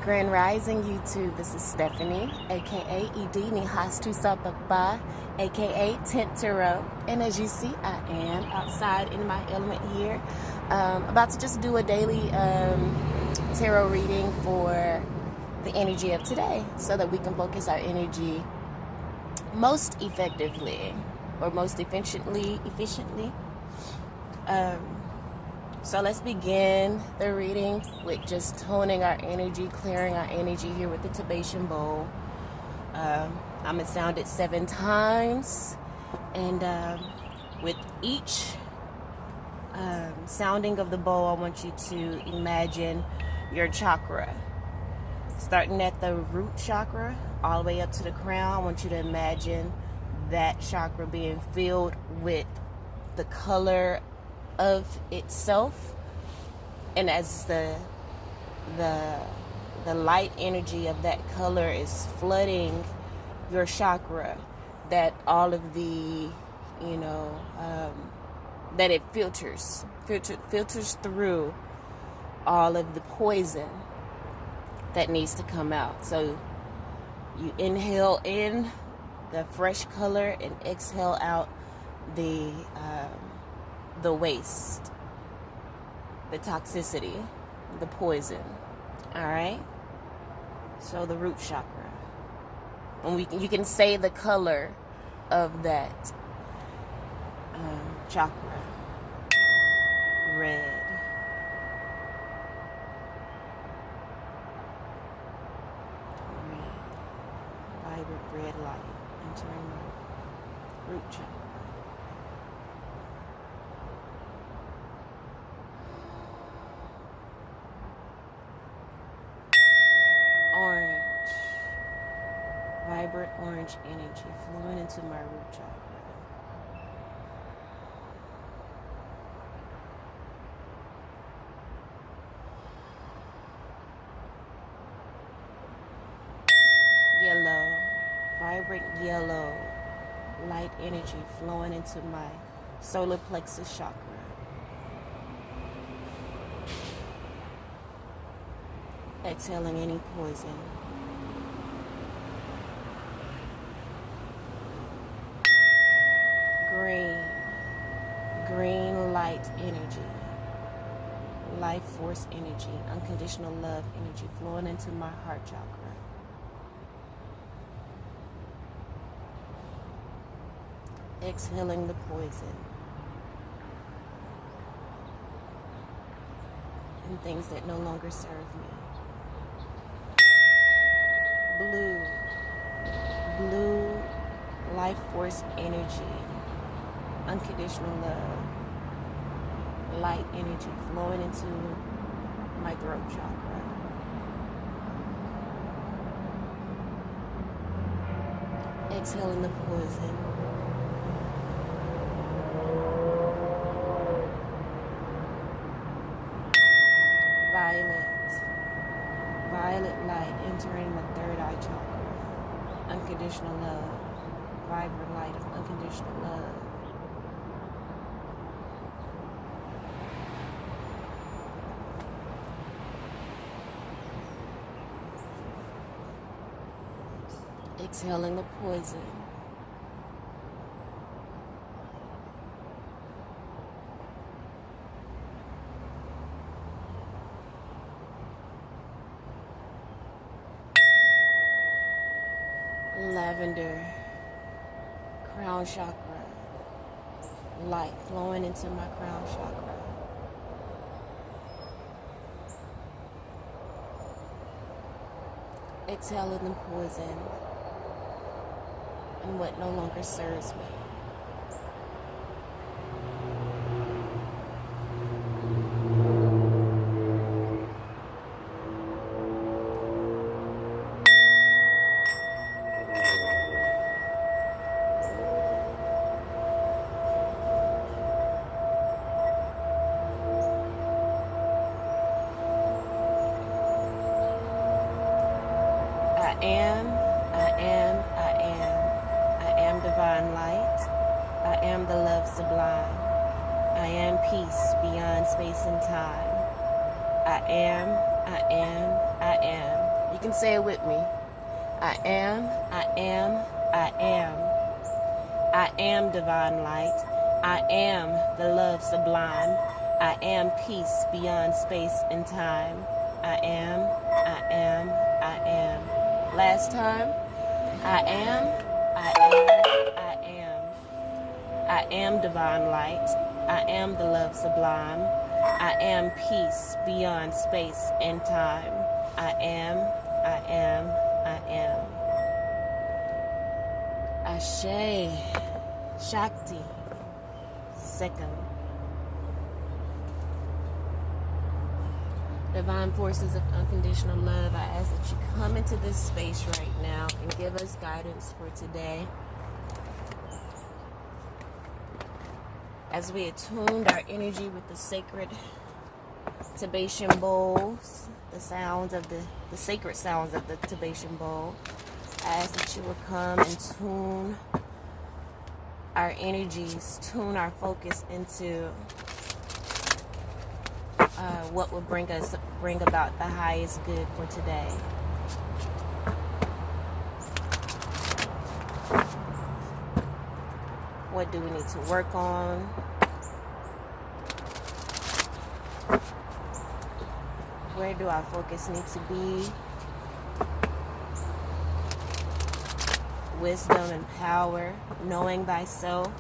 Grand Rising YouTube, this is Stephanie, aka Idin Nehasthusaa Gbagba, aka Tent Tarot. And as you see, I am outside in my element here, about to just do a daily tarot reading for the energy of today so that we can focus our energy most effectively or most efficiently. So let's begin the reading with just toning our energy, clearing our energy here with the Tibetan bowl. I'm going to sound it 7 times. And with each sounding of the bowl, I want you to imagine your chakra. Starting at the root chakra, all the way up to the crown, I want you to imagine that chakra being filled with the color of itself, and as the light energy of that color is flooding your chakra, that all of the that it filters through all of the poison that needs to come out. So you inhale in the fresh color and exhale out the waste, the toxicity, the poison. All right. So the root chakra, and you can say the color of that chakra. Red. Vibrant red light entering the root chakra. Orange. Vibrant orange energy flowing into my root chakra. Yellow. Vibrant yellow light energy flowing into my solar plexus chakra. Exhaling any poison. Green light energy, life force energy, unconditional love energy flowing into my heart chakra. Exhaling the poison and things that no longer serve me. Blue life force energy, unconditional love, light energy flowing into my throat chakra. Exhaling the poison. Violet light entering the third eye chakra. Unconditional love. Vibrant light of unconditional love. Exhaling the poison. Lavender, crown chakra, light flowing into my crown chakra. Exhaling the poison and what no longer serves me. I am divine light. I am the love sublime. I am peace beyond space and time. I am. and say it with me. I am, I am, I am. I am divine light. I am the love sublime. I am peace beyond space and time. I am, I am, I am. Last time. I am, I am, I am. I am divine light. I am the love sublime. I am peace beyond space and time. I am, I am, I am. Ashe, Shakti, Sekam. Divine forces of unconditional love, I ask that you come into this space right now and give us guidance for today. As we attuned our energy with the sacred Tibetan bowls, the sacred sounds of the Tibetan bowl, I ask that you will come and tune our energies, tune our focus into what will bring about the highest good for today. What do we need to work on? Where do our focus need to be? Wisdom and power, knowing thyself.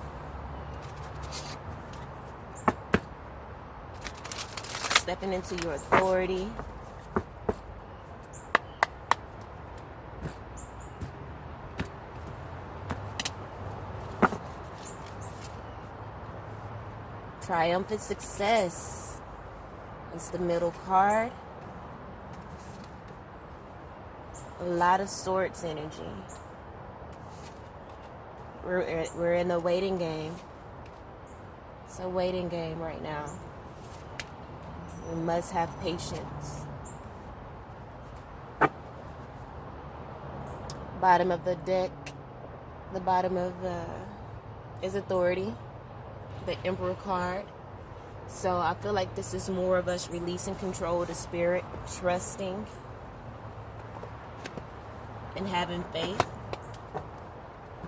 Stepping into your authority. Triumphant success is the middle card. A lot of swords energy. We're in the waiting game. It's a waiting game right now. We must have patience. Bottom of the deck, the bottom of is authority, the Emperor card. So I feel like this is more of us releasing control of the spirit, trusting, and having faith.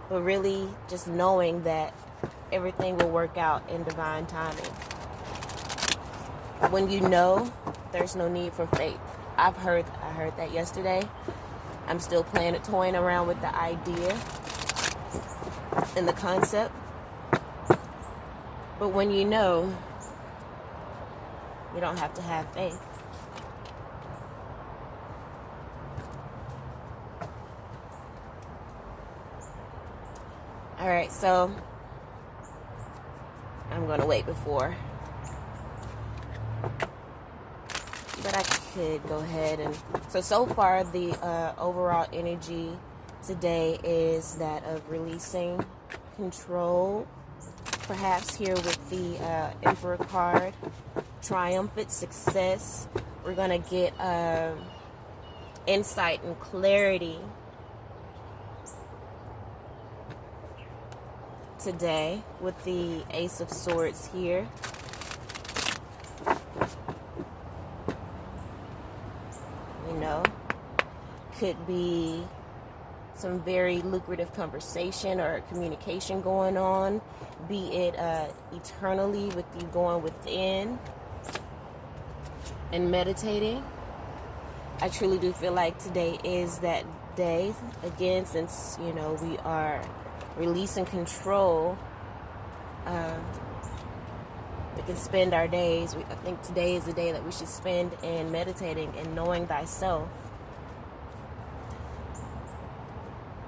But really just knowing that everything will work out in divine timing. When you know, there's no need for faith. I heard that yesterday. I'm still toying around with the idea and the concept. But when you know, you don't have to have faith. All right, so I'm going to wait before. But I could go ahead and... So far, the overall energy today is that of releasing control. Perhaps here with the Emperor card. Triumphant success. We're going to get insight and clarity today with the Ace of Swords here. You know, could be some very lucrative conversation or communication going on, be it eternally with you going within and meditating. I truly do feel like today is that day. Again, since, you know, we are releasing control, we can spend our days. I think today is the day that we should spend in meditating and knowing thyself.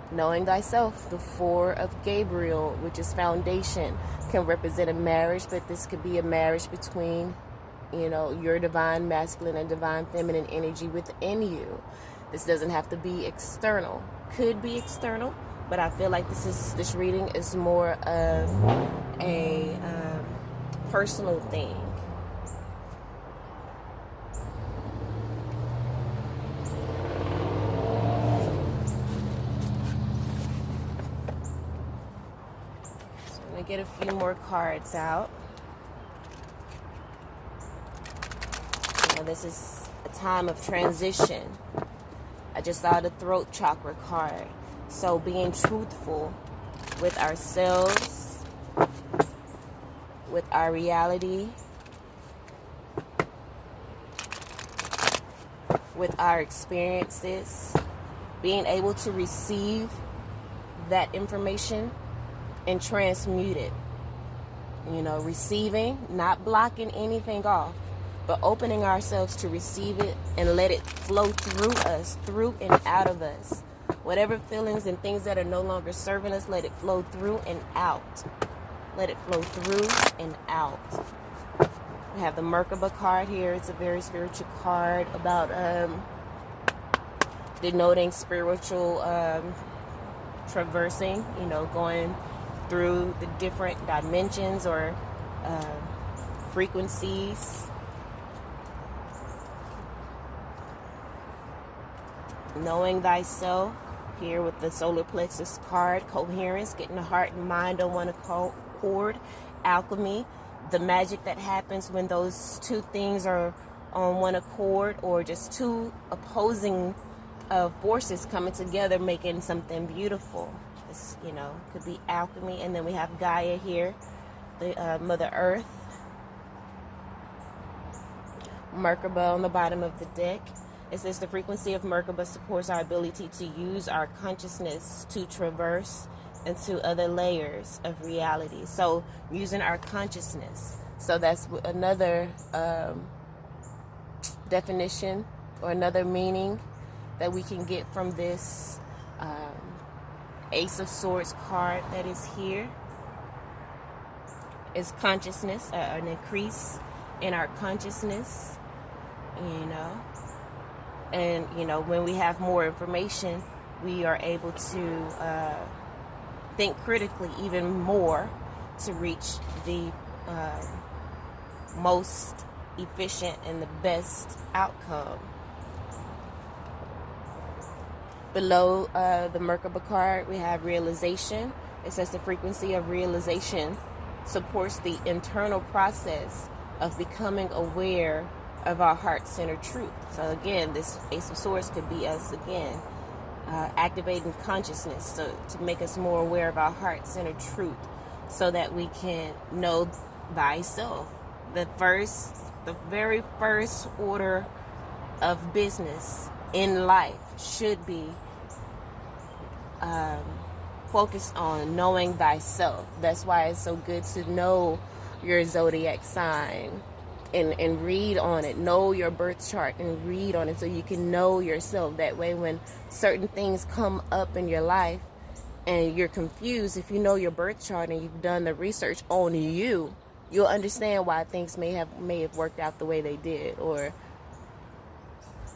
Knowing thyself, the Four of Gabriel, which is foundation, can represent a marriage, but this could be a marriage between, you know, your divine masculine and divine feminine energy within you. This doesn't have to be external. Could be external, but I feel like this reading is more of a personal thing. So I'm gonna get a few more cards out. You know, this is a time of transition. I just saw the throat chakra card. So being truthful with ourselves, with our reality, with our experiences, being able to receive that information and transmute it. You know, receiving, not blocking anything off, but opening ourselves to receive it and let it flow through us, through and out of us. Whatever feelings and things that are no longer serving us, let it flow through and out. Let it flow through and out. We have the Merkaba card here. It's a very spiritual card about denoting spiritual traversing, you know, going through the different dimensions or frequencies. Knowing thyself, here with the solar plexus card, coherence, getting the heart and mind on one accord, alchemy, the magic that happens when those two things are on one accord, or just two opposing forces coming together, making something beautiful. It's, you know, could be alchemy. And then we have Gaia here, the Mother Earth. Merkaba on the bottom of the deck. It says the frequency of Merkaba supports our ability to use our consciousness to traverse into other layers of reality. So using our consciousness. So that's another definition or another meaning that we can get from this Ace of Swords card that is here. Is consciousness, an increase in our consciousness, you know. And, you know, when we have more information, we are able to think critically even more to reach the most efficient and the best outcome. Below the Merkaba card, we have realization. It says the frequency of realization supports the internal process of becoming aware of our heart-centered truth. So again, this Ace of Swords could be us again activating consciousness, so to make us more aware of our heart-centered truth, so that we can know thyself. The very first order of business in life should be focused on knowing thyself. That's why it's so good to know your zodiac sign and read on it. Know your birth chart and read on it so you can know yourself. That way when certain things come up in your life and you're confused, if you know your birth chart and you've done the research on you, you'll understand why things may have worked out the way they did, or,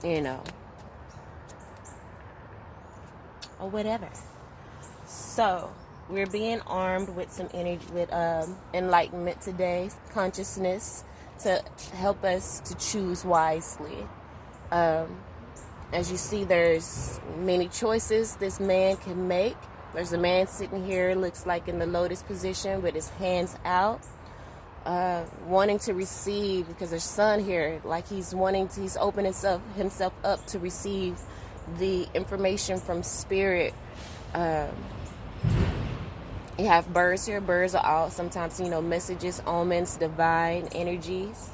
you know, or whatever. So we're being armed with some energy, with enlightenment today, consciousness, to help us to choose wisely. As you see, there's many choices this man can make. There's a man sitting here, looks like in the lotus position with his hands out, wanting to receive, because there's sun here, like he's opening himself up to receive the information from spirit. You have birds here. Birds are all sometimes, you know, messages, omens, divine energies.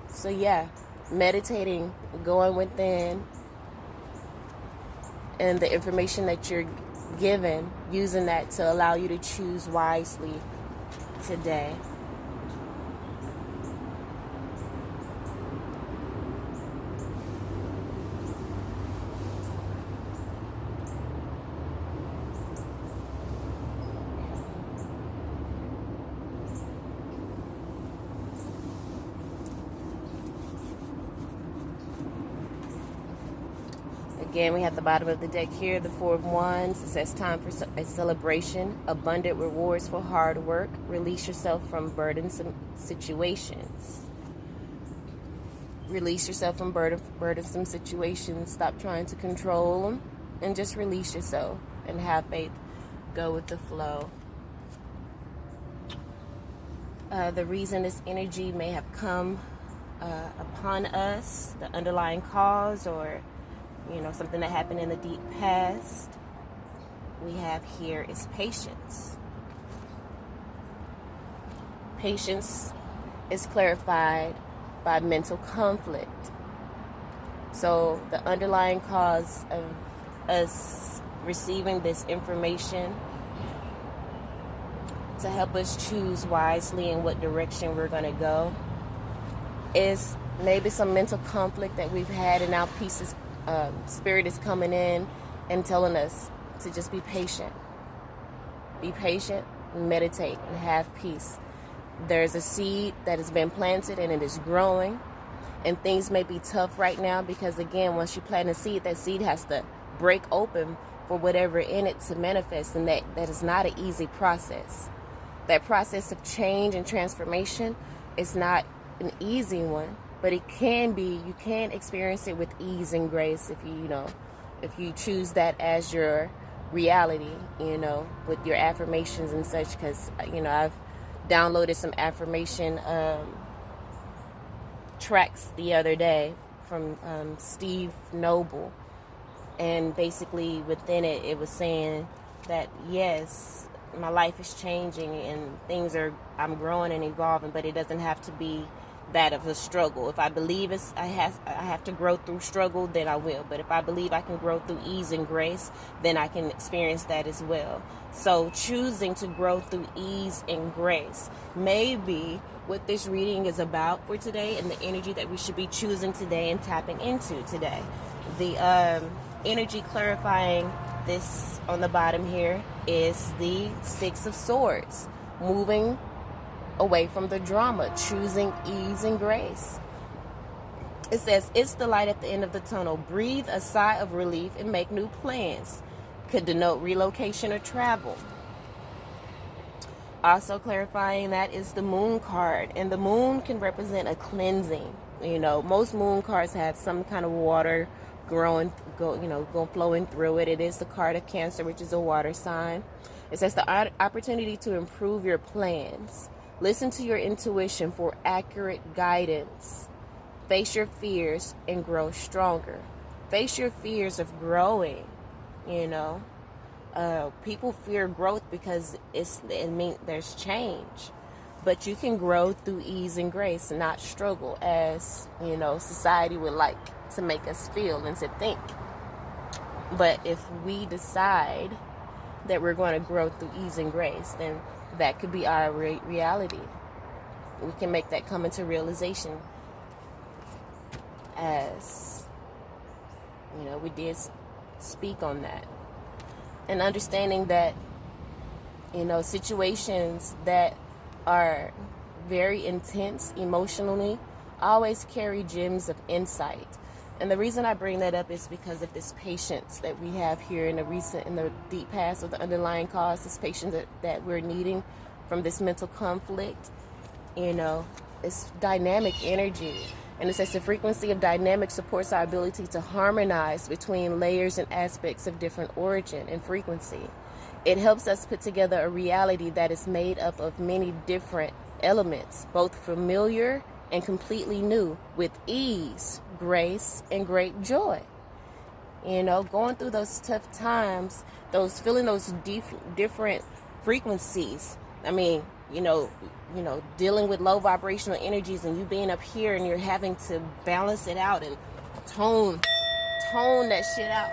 So yeah, meditating, going within, and the information that you're given, using that to allow you to choose wisely today. Again, we have the bottom of the deck here, the Four of Wands. It says time for a celebration, abundant rewards for hard work. Release yourself from burdensome situations. Release yourself from burdensome situations. Stop trying to control them and just release yourself and have faith. Go with the flow. the reason this energy may have come upon us, the underlying cause, or something that happened in the deep past we have here is patience. Patience is clarified by mental conflict. So the underlying cause of us receiving this information to help us choose wisely in what direction we're going to go is maybe some mental conflict that we've had, and now spirit is coming in and telling us to just be patient. Be patient, meditate, and have peace. There's a seed that has been planted and it is growing, and things may be tough right now because, again, once you plant a seed, that seed has to break open for whatever in it to manifest, and that is not an easy process. That process of change and transformation is not an easy one, but it can be. You can experience it with ease and grace if you choose that as your reality, with your affirmations and such, because I've downloaded some affirmation tracks the other day from Steve Noble, and basically within it was saying that yes, my life is changing and I'm growing and evolving, but it doesn't have to be that of a struggle. If I believe I have to grow through struggle, then I will. But if I believe I can grow through ease and grace, then I can experience that as well. So choosing to grow through ease and grace may be what this reading is about for today, and the energy that we should be choosing today and tapping into today. The energy clarifying this on the bottom here is the Six of Swords, moving away from the drama, choosing ease and grace. It says, it's the light at the end of the tunnel. Breathe a sigh of relief and make new plans. Could denote relocation or travel. Also clarifying that is the moon card, and the moon can represent a cleansing. Most moon cards have some kind of water flowing through it. It is the card of Cancer, which is a water sign. It says the opportunity to improve your plans. Listen to your intuition for accurate guidance. Face your fears and grow stronger. Face your fears of growing. People fear growth because there's change, but you can grow through ease and grace and not struggle as society would like to make us feel and to think. But if we decide that we're going to grow through ease and grace, then that could be our reality. We can make that come into realization, as we did speak on that. And understanding that situations that are very intense emotionally always carry gems of insight. And the reason I bring that up is because of this patience that we have here in the deep past, or the underlying cause, this patience that we're needing from this mental conflict. It's dynamic energy. And it says the frequency of dynamic supports our ability to harmonize between layers and aspects of different origin and frequency. It helps us put together a reality that is made up of many different elements, both familiar and completely new, with ease, grace, and great joy. Going through those tough times, feeling those different frequencies. Dealing with low vibrational energies, and you being up here and you're having to balance it out and tone that shit out.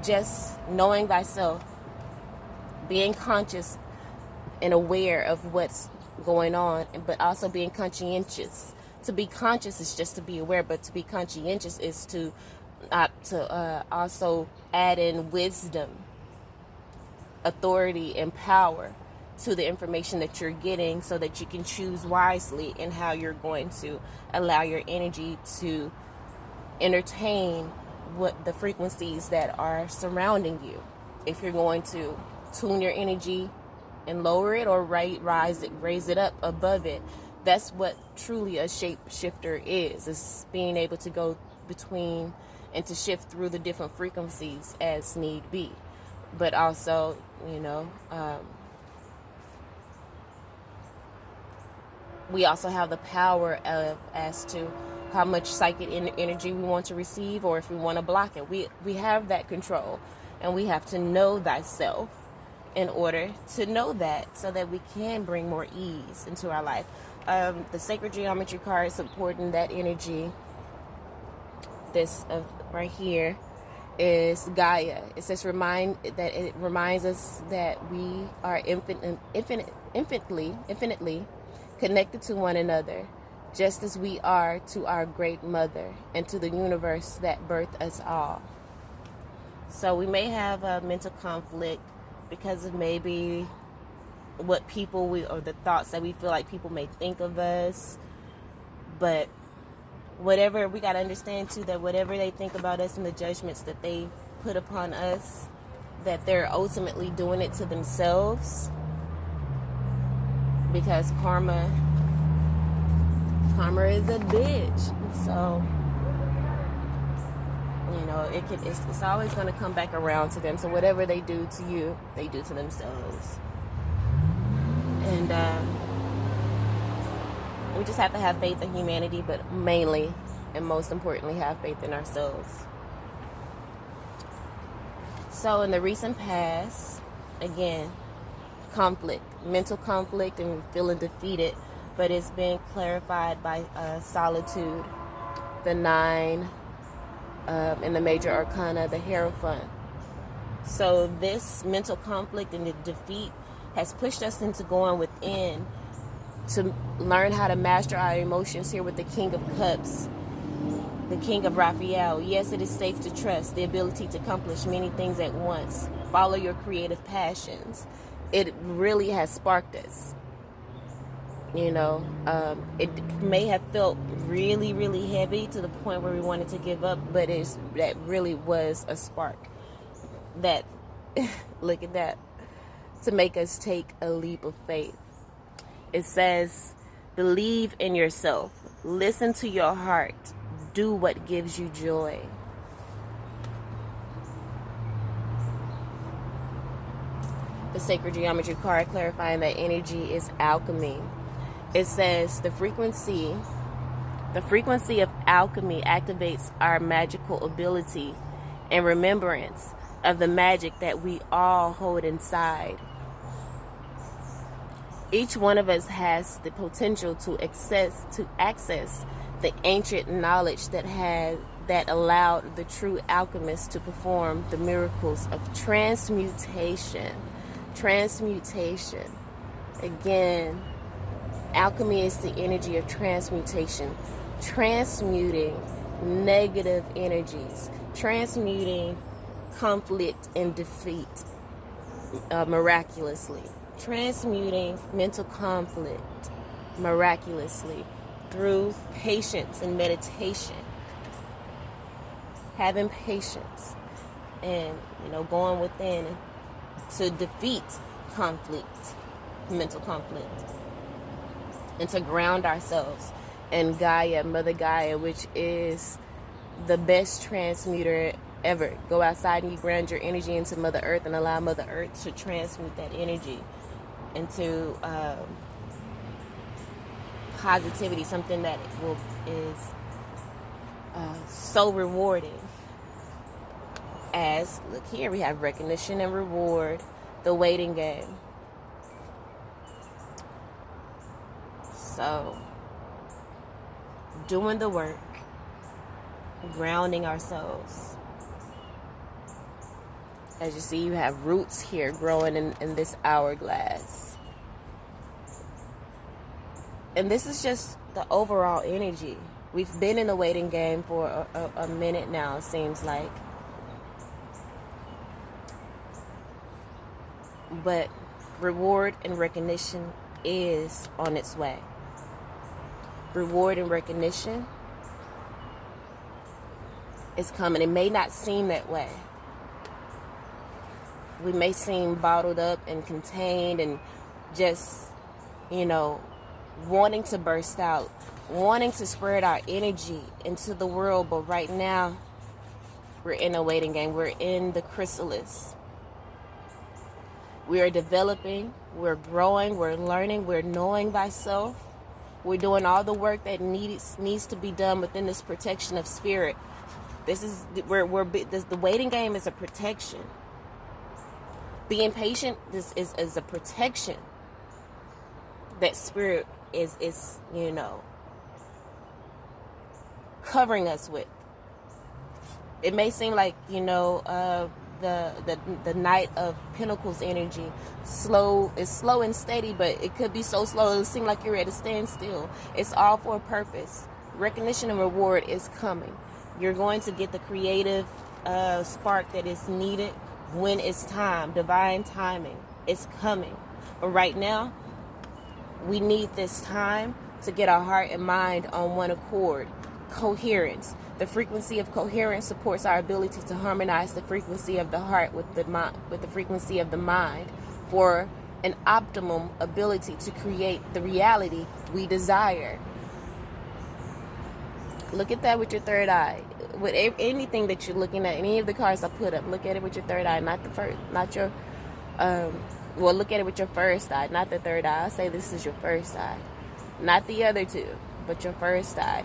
Just knowing thyself, being conscious and aware of what's going on, but also being conscientious. To be conscious is just to be aware, but to be conscientious is to also add in wisdom, authority, and power to the information that you're getting, so that you can choose wisely in how you're going to allow your energy to entertain what the frequencies that are surrounding you. If you're going to tune your energy and lower it, or raise it up above it, that's what truly a shapeshifter is being able to go between and to shift through the different frequencies as need be. but also, we also have the power of as to how much psychic energy we want to receive, or if we want to block it. We have that control, and we have to know thyself in order to know that, so that we can bring more ease into our life. The sacred geometry card supporting that energy, this right here, is Gaia. It says it reminds us that we are infinitely connected to one another, just as we are to our great mother and to the universe that birthed us all. So we may have a mental conflict because of maybe what people or the thoughts that we feel like people may think of us. But whatever, we got to understand too, that whatever they think about us and the judgments that they put upon us, that they're ultimately doing it to themselves, because karma is a bitch. So it's always going to come back around to them. So whatever they do to you, they do to themselves. And we just have to have faith in humanity, but mainly and most importantly, have faith in ourselves. So in the recent past, again, conflict, mental conflict, and feeling defeated, but it's been clarified by solitude, the 9, in the major arcana, the Hierophant. So this mental conflict and the defeat has pushed us into going within to learn how to master our emotions here with the King of Cups, the King of Raphael. Yes, it is safe to trust the ability to accomplish many things at once. Follow your creative passions. It really has sparked us. It may have felt really, really heavy to the point where we wanted to give up, but that really was a spark. That, look at that, to make us take a leap of faith. It says, believe in yourself, listen to your heart, do what gives you joy. The sacred geometry card clarifying that energy is alchemy. It says the frequency of alchemy activates our magical ability and remembrance of the magic that we all hold inside. Each one of us has the potential to access the ancient knowledge that allowed the true alchemists to perform the miracles of transmutation. Transmutation. Again, alchemy is the energy of transmutation, transmuting negative energies, transmuting conflict and defeat miraculously, transmuting mental conflict miraculously through patience and meditation, having patience, and going within to defeat conflict, mental conflict, and to ground ourselves in Gaia, Mother Gaia, which is the best transmuter ever. Go outside and you ground your energy into Mother Earth and allow Mother Earth to transmute that energy into positivity, something that is so rewarding. As, look here, we have recognition and reward, the waiting game. So, doing the work, grounding ourselves. As you see, you have roots here growing in this hourglass. And this is just the overall energy. We've been in the waiting game for a minute now, it seems like. But reward and recognition is on its way. Reward and recognition is coming. It may not seem that way. We may seem bottled up and contained and just, wanting to burst out, wanting to spread our energy into the world. But right now, we're in a waiting game. We're in the chrysalis. We are developing, we're growing, we're learning, we're knowing thyself. We're doing all the work that needs to be done within this protection of spirit. This is the waiting game is a protection. Being patient is a protection that spirit is covering us with. It may seem like the Knight of Pentacles energy is slow and steady, but it could be so slow it'll seem like you're at a standstill. It's all for a purpose. Recognition and reward is coming. You're going to get the creative spark that is needed when it's time. Divine timing is coming. But right now, we need this time to get our heart and mind on one accord. Coherence. The frequency of coherence supports our ability to harmonize the frequency of the heart with the frequency of the mind for an optimum ability to create the reality we desire. Look at that with your third eye. With anything that you're looking at, any of the cards I put up, look at it with your third eye, not the first, not your, look at it with your first eye, not the third eye. I say this is your first eye, not the other two, but your first eye.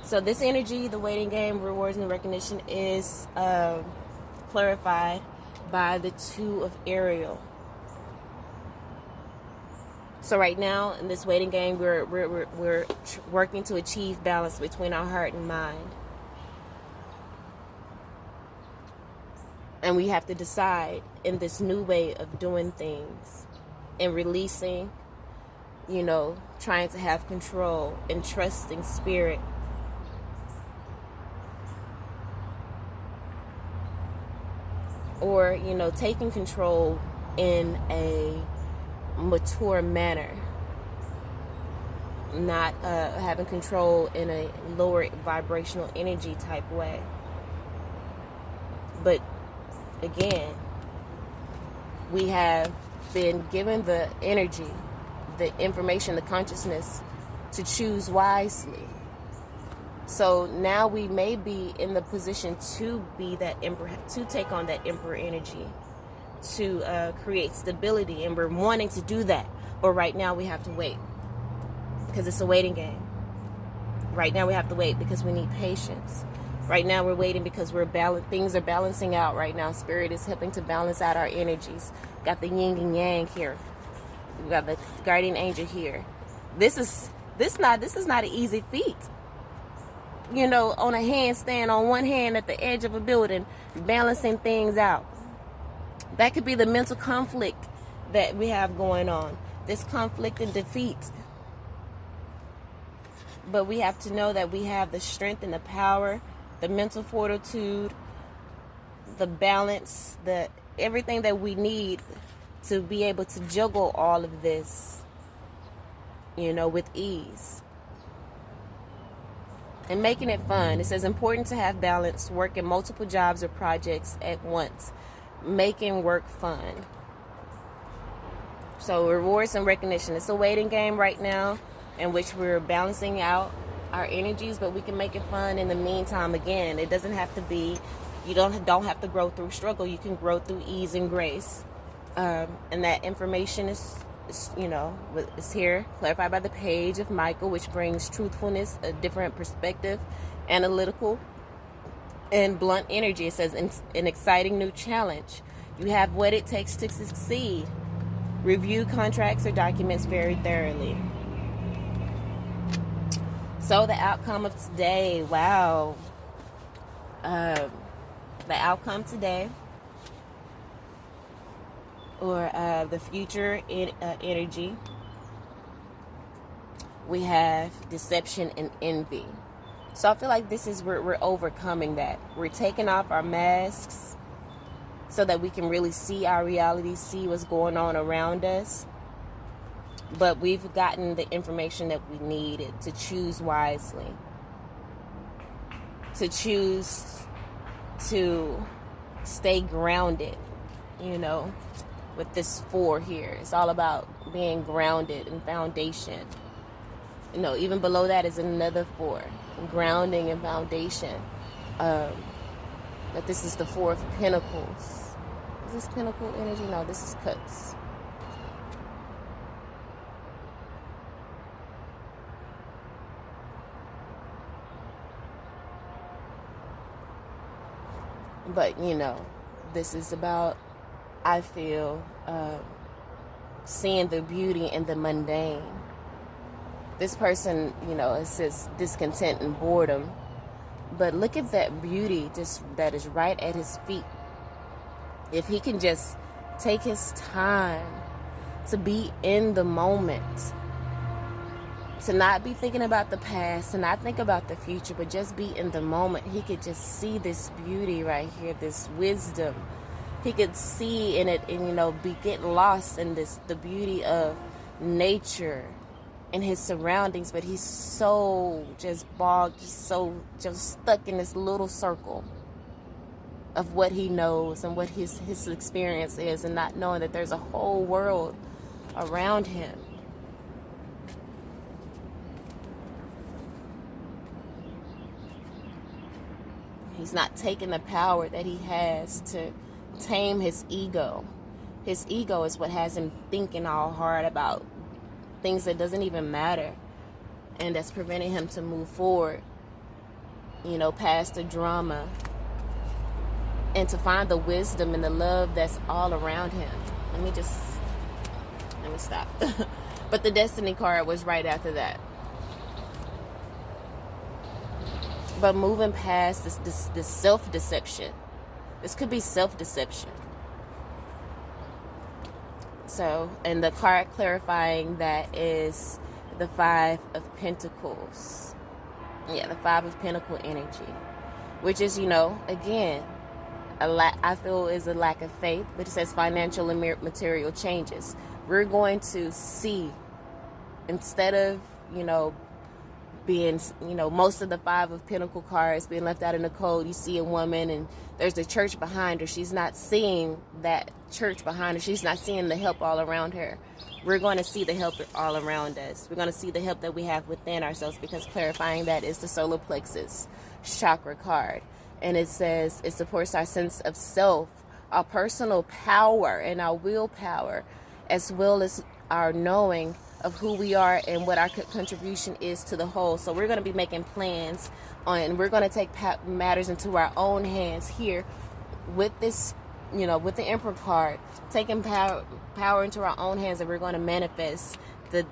So this energy, the waiting game, rewards and recognition, is clarified by the Two of Ariel. So right now in this waiting game, we're working to achieve balance between our heart and mind, and we have to decide in this new way of doing things and releasing, trying to have control and trusting spirit. Or, taking control in a mature manner. Not having control in a lower vibrational energy type way. But, again, we have been given the energy, the information, the consciousness to choose wisely. So now we may be in the position to be that emperor, to take on that emperor energy, to create stability, and we're wanting to do that. But right now we have to wait because it's a waiting game. Right now we have to wait because we need patience. Right now we're waiting because things are balancing out right now. Spirit is helping to balance out our energies. Got the yin and yang here. We got the guardian angel here. This is not an easy feat. On a handstand on one hand at the edge of a building, balancing things out. That could be the mental conflict that we have going on. This conflict and defeat. But we have to know that we have the strength and the power, the mental fortitude, the balance, everything that we need to be able to juggle all of this, with ease. And making it fun. It says important to have balance, working multiple jobs or projects at once, making work fun. So rewards and recognition. It's a waiting game right now in which we're balancing out our energies, but we can make it fun in the meantime. Again, it doesn't have to be, you don't have to grow through struggle. You can grow through ease and grace. And that information is here, clarified by the Page of Michael, which brings truthfulness, a different perspective, analytical, and blunt energy. It says an exciting new challenge. You have what it takes to succeed. Review contracts or documents very thoroughly. So the outcome of today, wow. The outcome today, or the future energy, we have deception and envy. So I feel like this is where we're overcoming that. We're taking off our masks so that we can really see our reality, see what's going on around us. But we've gotten the information that we needed to choose wisely, to choose to stay grounded, with this 4 here. It's all about being grounded and foundation. Even below that is another 4, grounding and foundation. That this is the Four of Pentacles. Is this Pentacle energy? No, this is Cups. But, you know, this is about, I feel, seeing the beauty in the mundane. This person, you know, it says discontent and boredom. But look at that beauty just that is right at his feet. If he can just take his time to be in the moment, to not be thinking about the past, to not think about the future, but just be in the moment, he could just see this beauty right here, this wisdom. He could see in it and, you know, get lost in the beauty of nature and his surroundings. But he's so just bogged, just stuck in this little circle of what he knows and what his experience is, and not knowing that there's a whole world around him. He's not taking the power that he has to tame his ego. His ego is what has him thinking all hard about things that doesn't even matter, and that's preventing him to move forward, you know, past the drama, and to find the wisdom and the love that's all around him. Let me stop. But the Destiny card was right after that. But moving past this self-deception. This could be self-deception. So, and the card clarifying that is the Five of Pentacles. Yeah, the Five of Pentacle energy. Which is, you know, again, I feel is a lack of faith. But it says financial and material changes. We're going to see, instead of, you know, being, you know, most of the Five of Pentacle cards being left out in the cold. You see a woman and there's the church behind her. She's not seeing that church behind her. She's not seeing the help all around her. We're going to see the help all around us. We're going to see the help that we have within ourselves, because clarifying that is the solar plexus chakra card. And it says it supports our sense of self, our personal power and our willpower, as well as our knowing of who we are and what our contribution is to the whole. So we're going to be making plans on, and we're going to take matters into our own hands here with this, you know, with the Emperor card, taking power into our own hands, and we're going to manifest the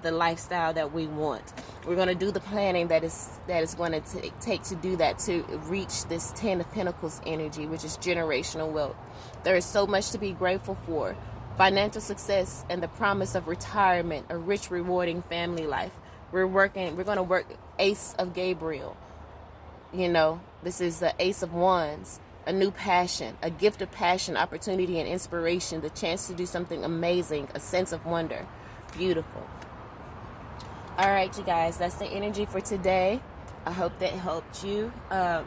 lifestyle that we want. We're going to do the planning that is going to take to do that, to reach this 10 of Pentacles energy, which is generational wealth. There is so much to be grateful for. Financial success and the promise of retirement, a rich, rewarding family life. We're going to work Ace of Gabriel. You know, this is the Ace of Wands, a new passion, a gift of passion, opportunity, and inspiration, the chance to do something amazing, a sense of wonder. Beautiful. All right, you guys, that's the energy for today. I hope that helped you. I'm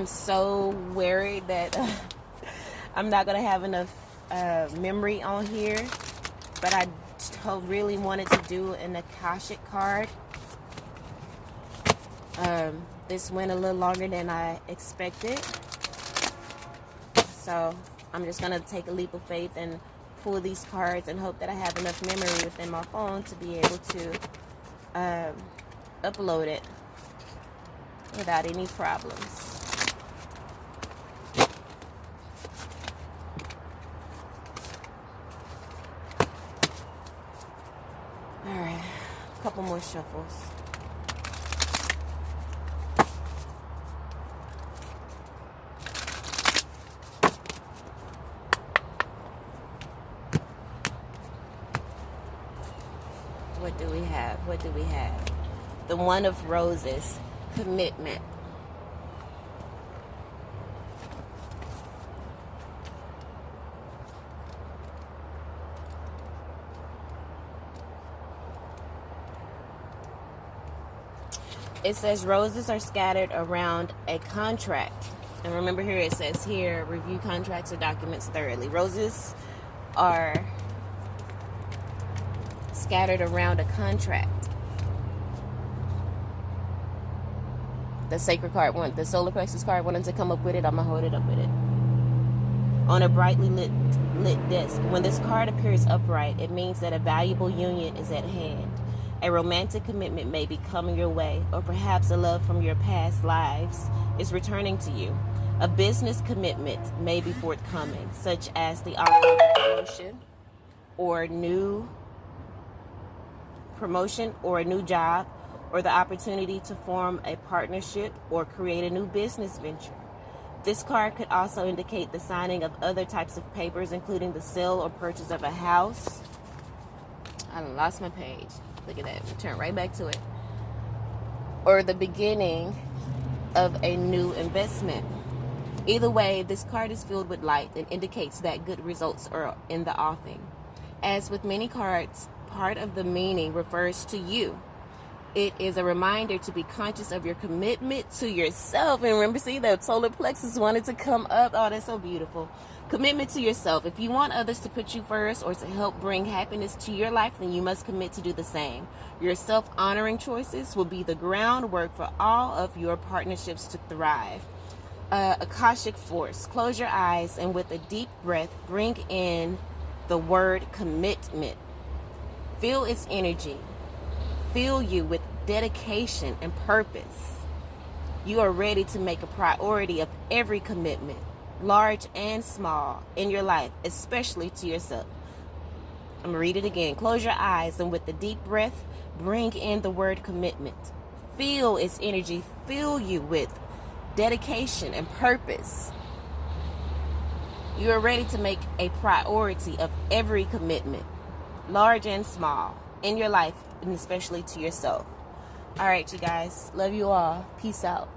so worried that I'm not going to have enough memory on here, but I really wanted to do an Akashic card. This went a little longer than I expected, so I'm just going to take a leap of faith and pull these cards and hope that I have enough memory within my phone to be able to upload it without any problems. Alright, a couple more shuffles. What do we have? What do we have? The One of Roses, commitment. It says roses are scattered around a contract. And remember here it says here, review contracts or documents thoroughly. Roses are scattered around a contract. the sacred card, the solar plexus card wanted to come up with it. I'm gonna hold it up with it. On a brightly lit disc. When this card appears upright, it means that a valuable union is at hand. A romantic commitment may be coming your way, or perhaps a love from your past lives is returning to you. A business commitment may be forthcoming, such as the offer of a promotion or a new job, or the opportunity to form a partnership or create a new business venture. This card could also indicate the signing of other types of papers, including the sale or purchase of a house. I lost my page. Look at that. Turn right back to it. Or the beginning of a new investment. Either way, this card is filled with light and indicates that good results are in the offing. As with many cards, part of the meaning refers to you. It is a reminder to be conscious of your commitment to yourself. And remember, see, the solar plexus wanted to come up. Oh, that's so beautiful. Commitment to yourself. If you want others to put you first or to help bring happiness to your life, then you must commit to do the same. Your self-honoring choices will be the groundwork for all of your partnerships to thrive. Akashic force. Close your eyes and with a deep breath, bring in the word commitment. Feel its energy. Fill you with dedication and purpose. You are ready to make a priority of every commitment, large and small, in your life, especially to yourself. I'm going to read it again. Close your eyes and with a deep breath, bring in the word commitment. Feel its energy. Fill you with dedication and purpose. You are ready to make a priority of every commitment, large and small, in your life, and especially to yourself. All right, you guys. Love you all. Peace out.